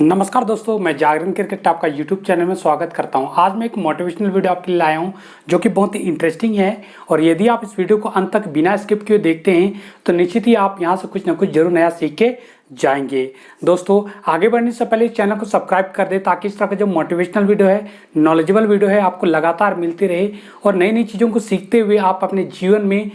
नमस्कार दोस्तों, मैं जागरण क्रिकेट आपका यूट्यूब चैनल में स्वागत करता हूं। आज मैं एक मोटिवेशनल वीडियो आपके लिए लाया हूं जो कि बहुत ही इंटरेस्टिंग है। और यदि आप इस वीडियो को अंत तक बिना स्किप किए देखते हैं तो निश्चित ही आप यहां से कुछ ना कुछ जरूर नया सीख के जाएंगे। दोस्तों, आगे बढ़ने से पहले इस चैनल को सब्सक्राइब कर दे ताकि इस तरह का जो मोटिवेशनल वीडियो है, नॉलेजेबल वीडियो है, आपको लगातार मिलती रहे और नई नई चीज़ों को सीखते हुए आप अपने जीवन में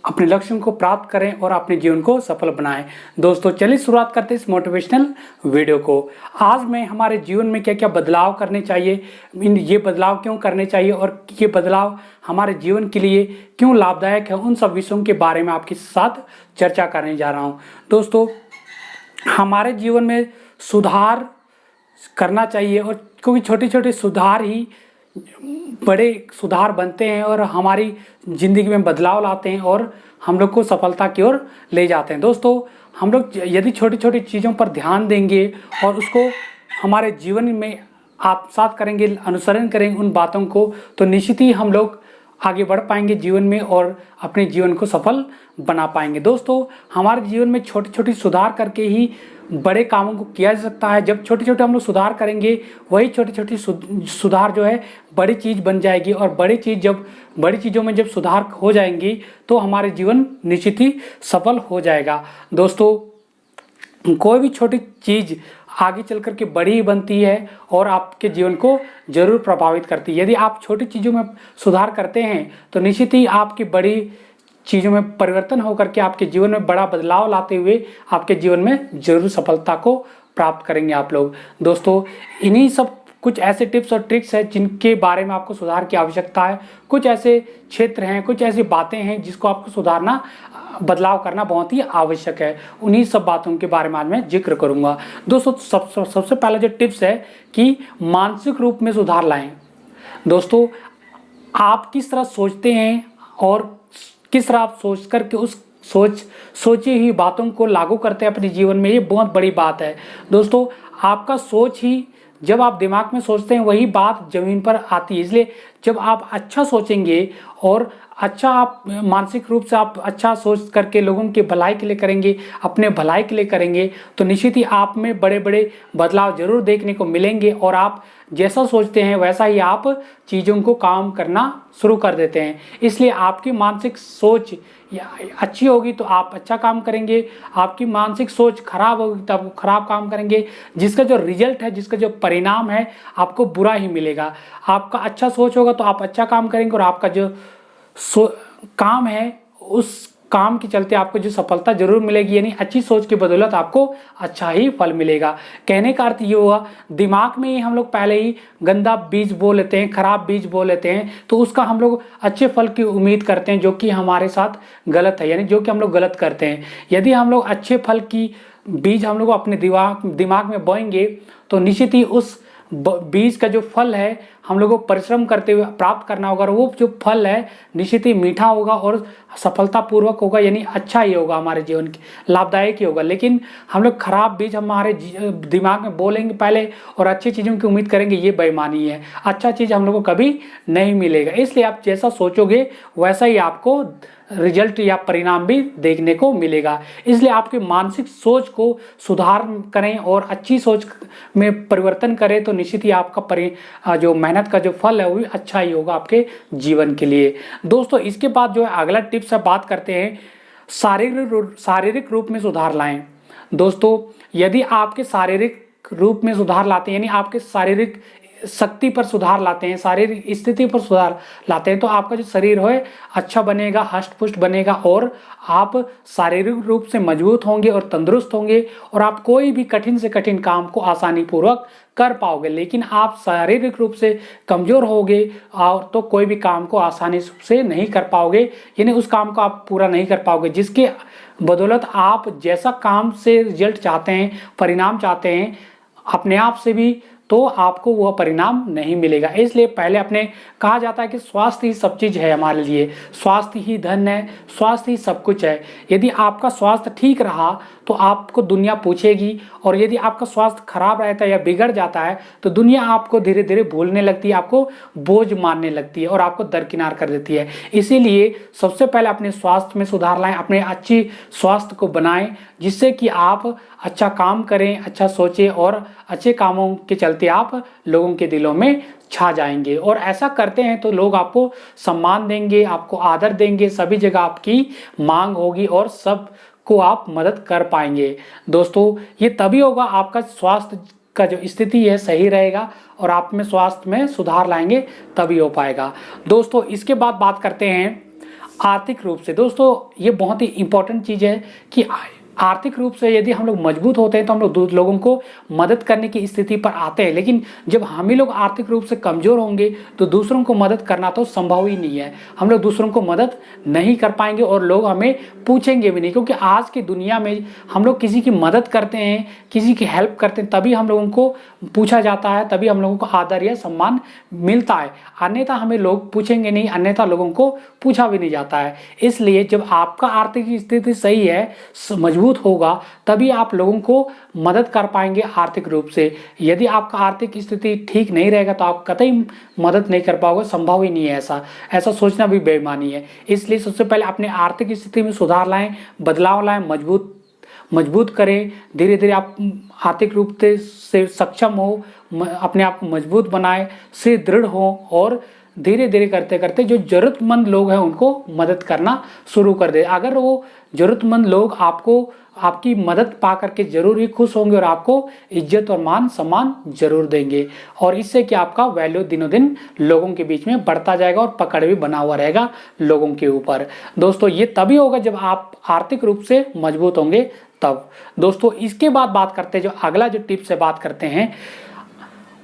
अपने लक्ष्यों को प्राप्त करें और अपने जीवन को सफल बनाएं। दोस्तों, चलिए शुरुआत करते हैं इस मोटिवेशनल वीडियो को। आज मैं हमारे जीवन में क्या क्या बदलाव करने चाहिए, ये बदलाव क्यों करने चाहिए और ये बदलाव हमारे जीवन के लिए क्यों लाभदायक है, उन सब विषयों के बारे में आपके साथ चर्चा करने जा रहा हूँ। दोस्तों, हमारे जीवन में सुधार करना चाहिए और क्योंकि छोटे छोटे सुधार ही बड़े सुधार बनते हैं और हमारी ज़िंदगी में बदलाव लाते हैं और हम लोग को सफलता की ओर ले जाते हैं। दोस्तों, हम लोग यदि छोटी छोटी चीज़ों पर ध्यान देंगे और उसको हमारे जीवन में आत्मसात करेंगे, अनुसरण करेंगे उन बातों को, तो निश्चित ही हम लोग आगे बढ़ पाएंगे जीवन में और अपने जीवन को सफल बना पाएंगे। दोस्तों, हमारे जीवन में छोटी छोटी सुधार करके ही बड़े कामों को किया जा सकता है। जब छोटे छोटे हम लोग सुधार करेंगे, वही छोटी छोटी सुधार जो है बड़ी चीज़ बन जाएगी और बड़ी चीज़ों में जब सुधार हो जाएंगी तो हमारे जीवन निश्चित ही सफल हो जाएगा। दोस्तों, कोई भी छोटी चीज़ आगे चल कर के बड़ी ही बनती है और आपके जीवन को जरूर प्रभावित करती है। यदि आप छोटी चीज़ों में सुधार करते हैं तो निश्चित ही आपकी बड़ी चीज़ों में परिवर्तन होकर के आपके जीवन में बड़ा बदलाव लाते हुए आपके जीवन में जरूर सफलता को प्राप्त करेंगे आप लोग। दोस्तों, इन्हीं सब कुछ ऐसे टिप्स और ट्रिक्स हैं जिनके बारे में आपको सुधार की आवश्यकता है। कुछ ऐसे क्षेत्र हैं, कुछ ऐसी बातें हैं जिसको आपको सुधारना, बदलाव करना बहुत ही आवश्यक है। उन्हीं सब बातों के बारे में आज मैं जिक्र करूंगा। दोस्तों, सबसे पहला जो टिप्स है कि मानसिक रूप में सुधार लाएं। दोस्तों, आप किस तरह सोचते हैं और किस तरह आप सोच करके उस सोची हुई बातों को लागू करते हैं अपने जीवन में, ये बहुत बड़ी बात है। दोस्तों, आपका सोच ही, जब आप दिमाग में सोचते हैं वही बात जमीन पर आती है। इसलिए जब आप अच्छा सोचेंगे और अच्छा, आप मानसिक रूप से आप अच्छा सोच करके लोगों की भलाई के लिए करेंगे, अपने भलाई के लिए करेंगे, तो निश्चित ही आप में बड़े बड़े बदलाव जरूर देखने को मिलेंगे और आप जैसा सोचते हैं वैसा ही आप चीज़ों को काम करना शुरू कर देते हैं। इसलिए आपकी मानसिक सोच अच्छी होगी तो आप अच्छा काम करेंगे, आपकी मानसिक सोच खराब होगी तो आप खराब काम करेंगे, जिसका जो रिजल्ट है, जिसका जो परिणाम है, आपको बुरा ही मिलेगा। आपका अच्छा सोच होगा तो आप अच्छा काम करेंगे और आपका जो काम है उस काम के चलते आपको जो सफलता जरूर मिलेगी, यानी अच्छी सोच की बदौलत आपको अच्छा ही फल मिलेगा। कहने का अर्थ ये हुआ, दिमाग में ही हम लोग पहले ही गंदा बीज बो लेते हैं, खराब बीज बो लेते हैं, तो उसका हम लोग अच्छे फल की उम्मीद करते हैं जो कि हमारे साथ गलत है, यानी जो कि हम लोग गलत करते हैं। यदि हम लोग अच्छे फल की बीज हम लोग अपने दिमाग में बोएंगे तो निश्चित ही उस बीज का जो फल है हम लोगों को परिश्रम करते हुए प्राप्त करना होगा और वो जो फल है निश्चित ही मीठा होगा और सफलतापूर्वक होगा, यानी अच्छा ही होगा, हमारे जीवन के लाभदायक ही होगा। लेकिन हम लोग खराब बीज हमारे दिमाग में बोलेंगे पहले और अच्छी चीज़ों की उम्मीद करेंगे, ये बेईमानी है। अच्छा चीज़ हम लोग को कभी नहीं मिलेगा। इसलिए आप जैसा सोचोगे वैसा ही आपको रिजल्ट या परिणाम भी देखने को मिलेगा। इसलिए आपके मानसिक सोच को सुधार करें और अच्छी सोच में परिवर्तन करें तो निश्चित ही आपका जो मेहनत का जो फल है वो भी अच्छा ही होगा आपके जीवन के लिए। दोस्तों, इसके बाद जो है अगला टिप्स है, बात करते हैं शारीरिक रूप में सुधार लाएं। दोस्तों, यदि आपके शारीरिक रूप में सुधार लाते हैं, यानी आपके शारीरिक शक्ति पर सुधार लाते हैं, शारीरिक स्थिति पर सुधार लाते हैं, तो आपका जो शरीर है अच्छा बनेगा, हष्ट पुष्ट बनेगा और आप शारीरिक रूप से मजबूत होंगे और तंदुरुस्त होंगे और आप कोई भी कठिन से कठिन काम को आसानी पूर्वक कर पाओगे। लेकिन आप शारीरिक रूप से कमजोर होगे और तो कोई भी काम को आसानी से नहीं कर पाओगे, यानी उस काम को आप पूरा नहीं कर पाओगे, जिसके बदौलत आप जैसा काम से रिजल्ट चाहते हैं, परिणाम चाहते हैं अपने आप से भी, तो आपको वह परिणाम नहीं मिलेगा। इसलिए पहले अपने कहा जाता है कि स्वास्थ्य ही सब चीज़ है हमारे लिए, स्वास्थ्य ही धन है, स्वास्थ्य ही सब कुछ है। यदि आपका स्वास्थ्य ठीक रहा तो आपको दुनिया पूछेगी, और यदि आपका स्वास्थ्य खराब रहता है या बिगड़ जाता है तो दुनिया आपको धीरे धीरे भूलने लगती है, आपको बोझ मानने लगती है और आपको दरकिनार कर देती है। इसीलिए सबसे पहले अपने स्वास्थ्य में सुधार लाएं, अपने अच्छी स्वास्थ्य को बनाएं, जिससे कि आप अच्छा काम करें, अच्छा सोचें और अच्छे कामों के चलते आप लोगों के दिलों में छा जाएंगे। और ऐसा करते हैं तो लोग आपको सम्मान देंगे, आपको आदर देंगे, सभी जगह आपकी मांग होगी और सब को आप मदद कर पाएंगे। दोस्तों ये तभी होगा, आपका स्वास्थ्य का जो स्थिति है सही रहेगा और आप में स्वास्थ्य में सुधार लाएंगे, तभी हो पाएगा। दोस्तों इसके बाद बात करते हैं आर्थिक रूप से। दोस्तों ये बहुत ही इंपॉर्टेंट चीज़ है कि आर्थिक रूप से यदि हम लोग मजबूत होते हैं तो हम लोग लोगों को मदद करने की स्थिति पर आते हैं, लेकिन जब हम ही लोग आर्थिक रूप से कमज़ोर होंगे तो दूसरों को मदद करना तो संभव ही नहीं है। हम लोग दूसरों को मदद नहीं कर पाएंगे और लोग हमें पूछेंगे भी नहीं, क्योंकि आज की दुनिया में हम लोग किसी की मदद करते हैं, किसी की हेल्प करते हैं, तभी हम लोगों को पूछा जाता है, तभी हम लोगों को आदर या सम्मान मिलता है। अन्यथा हमें लोग पूछेंगे नहीं, अन्यथा लोगों को पूछा भी नहीं जाता है। इसलिए जब आपका आर्थिक स्थिति सही है, मजबूत होगा, तभी आप लोगों को मदद कर पाएंगे आर्थिक रूप से। यदि आपका आर्थिक स्थिति ठीक नहीं रहेगा तो आप कतई मदद नहीं कर पाओगे, संभव ही नहीं है। ऐसा सोचना भी बेईमानी है। इसलिए सबसे पहले अपने आर्थिक स्थिति में सुधार लाएं, बदलाव लाएं, मजबूत करें। धीरे धीरे आप आर्थिक रूप से सक्षम हो, अपने आप को मजबूत बनाएं, से दृढ़ हो और धीरे धीरे करते करते जो जरूरतमंद लोग हैं उनको मदद करना शुरू कर दे। अगर वो जरूरतमंद लोग आपकी मदद पा करके जरूर ही खुश होंगे और आपको इज्जत और मान सम्मान जरूर देंगे, और इससे कि आपका वैल्यू दिनों दिन लोगों के बीच में बढ़ता जाएगा और पकड़ भी बना हुआ रहेगा लोगों के ऊपर। दोस्तों ये तभी होगा जब आप आर्थिक रूप से मजबूत होंगे तब। दोस्तों इसके बाद बात करते हैं, जो अगला जो टिप्स से बात करते हैं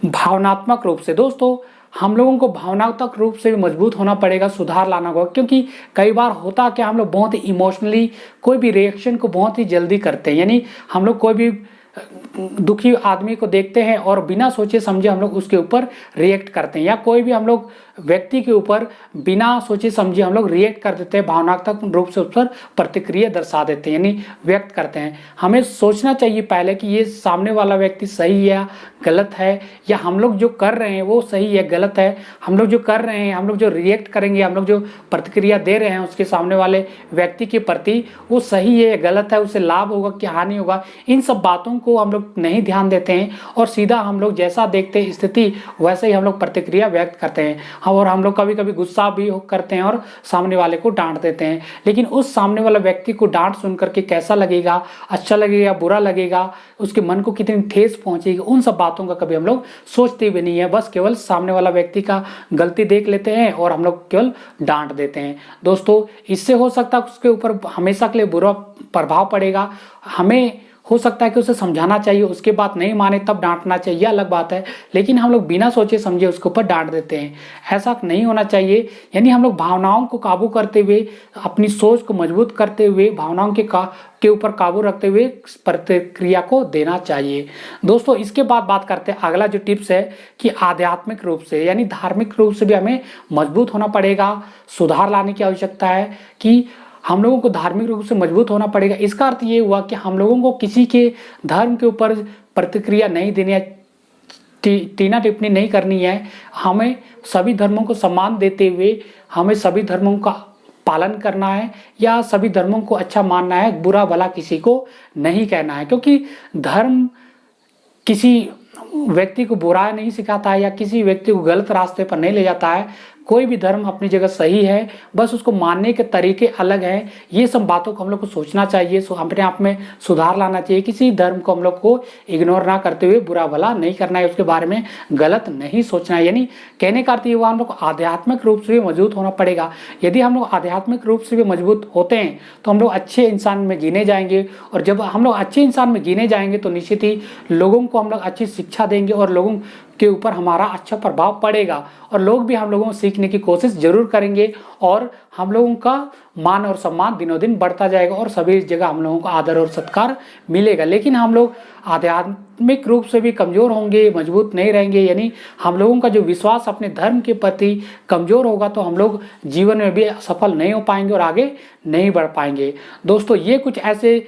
भावनात्मक रूप से। दोस्तों हम लोगों को भावनात्मक रूप से भी मजबूत होना पड़ेगा, सुधार लाना होगा, क्योंकि कई बार होता कि हम लोग बहुत ही इमोशनली कोई भी रिएक्शन को बहुत ही जल्दी करते हैं। यानी हम लोग कोई भी दुखी आदमी को देखते हैं और बिना सोचे समझे हम लोग उसके ऊपर रिएक्ट करते हैं, या कोई भी हम लोग व्यक्ति के ऊपर बिना सोचे समझे हम लोग रिएक्ट कर देते हैं, भावनात्मक रूप से उस पर प्रतिक्रिया दर्शा देते हैं, यानी व्यक्त करते हैं। हमें सोचना चाहिए पहले कि ये सामने वाला व्यक्ति सही है गलत है, या हम लोग जो कर रहे हैं वो सही है गलत है। हम लोग जो कर रहे हैं, हम लोग जो रिएक्ट करेंगे, हम लोग जो प्रतिक्रिया दे रहे हैं उसके सामने वाले व्यक्ति के प्रति, वो सही है या गलत है, उससे लाभ होगा कि हानि होगा, इन सब बातों को हम लोग नहीं ध्यान देते हैं और सीधा हम लोग जैसा देखते हैं स्थिति वैसे ही हम लोग प्रतिक्रिया व्यक्त करते हैं। और हम लोग कभी कभी गुस्सा भी करते हैं और सामने वाले को डांट देते हैं, लेकिन उस सामने वाला व्यक्ति को डांट सुन करके कैसा लगेगा, अच्छा लगेगा, बुरा लगेगा, उसके मन को कितनी ठेस पहुंचेगी, उन सब बातों का कभी हम लोग सोचते भी नहीं है। बस केवल सामने वाला व्यक्ति का गलती देख लेते हैं और हम लोग केवल डांट देते हैं। दोस्तों इससे हो सकता है उसके ऊपर हमेशा के लिए बुरा प्रभाव पड़ेगा। हमें हो सकता है कि उसे समझाना चाहिए, उसके बात नहीं माने तब डांटना चाहिए, यह अलग बात है, लेकिन हम लोग बिना सोचे समझे उसके ऊपर डांट देते हैं। ऐसा नहीं होना चाहिए। यानी हम लोग भावनाओं को काबू करते हुए, अपनी सोच को मजबूत करते हुए, भावनाओं के ऊपर काबू रखते हुए प्रतिक्रिया को देना चाहिए। दोस्तों इसके बाद बात करते हैं, अगला जो टिप्स है कि आध्यात्मिक रूप से यानी धार्मिक रूप से भी हमें मजबूत होना पड़ेगा, सुधार लाने की आवश्यकता है कि हम लोगों को धार्मिक रूप से मजबूत होना पड़ेगा। इसका अर्थ ये हुआ कि हम लोगों को किसी के धर्म के ऊपर प्रतिक्रिया नहीं देनी है, टीना टिप्पणी नहीं करनी है। हमें सभी धर्मों को सम्मान देते हुए हमें सभी धर्मों का पालन करना है या सभी धर्मों को अच्छा मानना है, बुरा भला किसी को नहीं कहना है, क्योंकि धर्म किसी व्यक्ति को बुरा नहीं सिखाता है या किसी व्यक्ति को गलत रास्ते पर नहीं ले जाता है। कोई भी धर्म अपनी जगह सही है, बस उसको मानने के तरीके अलग हैं। ये सब बातों को हम लोग को सोचना चाहिए, अपने आप में सुधार लाना चाहिए। किसी धर्म को हम लोग को इग्नोर ना करते हुए बुरा भला नहीं करना है, उसके बारे में गलत नहीं सोचना है। यानी कहने का अर्थ ये हुआ हम लोग को आध्यात्मिक रूप से भी मजबूत होना पड़ेगा। यदि हम लोग आध्यात्मिक रूप से भी मजबूत होते हैं तो हम लोग अच्छे इंसान में गिने जाएंगे, और जब हम लोग अच्छे इंसान में गिने जाएंगे तो निश्चित ही लोगों को हम लोग अच्छी शिक्षा देंगे और लोगों के ऊपर हमारा अच्छा प्रभाव पड़ेगा, और लोग भी हम लोगों को सीखने की कोशिश जरूर करेंगे और हम लोगों का मान और सम्मान दिनों दिन बढ़ता जाएगा और सभी जगह हम लोगों को आदर और सत्कार मिलेगा। लेकिन हम लोग आध्यात्मिक रूप से भी कमज़ोर होंगे, मजबूत नहीं रहेंगे, यानी हम लोगों का जो विश्वास अपने धर्म के प्रति कमज़ोर होगा तो हम लोग जीवन में भी सफल नहीं हो पाएंगे और आगे नहीं बढ़ पाएंगे। दोस्तों ये कुछ ऐसे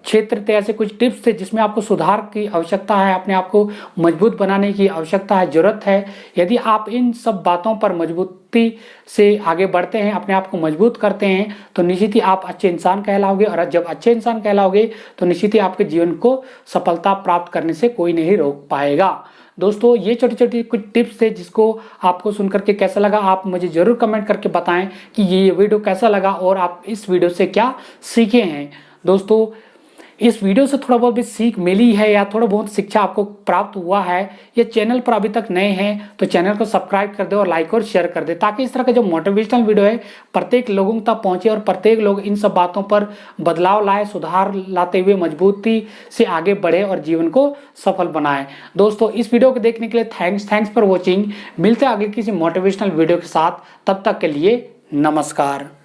क्षेत्र थे, ऐसे कुछ टिप्स थे जिसमें आपको सुधार की आवश्यकता है, अपने आप को मजबूत बनाने की आवश्यकता है, जरूरत है। यदि आप इन सब बातों पर मजबूती से आगे बढ़ते हैं, अपने आप को मजबूत करते हैं, तो निश्चित ही आप अच्छे इंसान कहलाओगे। और जब अच्छे इंसान कहलाओगे तो निश्चित ही आपके जीवन को सफलता प्राप्त करने से कोई नहीं रोक पाएगा। दोस्तों, ये छोटी छोटी कुछ टिप्स थे जिसको आपको सुनकर के कैसा लगा, आप मुझे जरूर कमेंट करके बताएं कि ये वीडियो कैसा लगा और आप इस वीडियो से क्या सीखे हैं। दोस्तों, इस वीडियो से थोड़ा बहुत भी सीख मिली है या थोड़ा बहुत शिक्षा आपको प्राप्त हुआ है, या चैनल पर अभी तक नए हैं तो चैनल को सब्सक्राइब कर दे और लाइक और शेयर कर दे, ताकि इस तरह का जो मोटिवेशनल वीडियो है प्रत्येक लोगों तक पहुंचे और प्रत्येक लोग इन सब बातों पर बदलाव लाए, सुधार लाते हुए मजबूती से आगे बढ़े और जीवन को सफल बनाए। दोस्तों, इस वीडियो को देखने के लिए थैंक्स फॉर वॉचिंग। मिलते हैं अगले किसी मोटिवेशनल वीडियो के साथ, तब तक के लिए नमस्कार।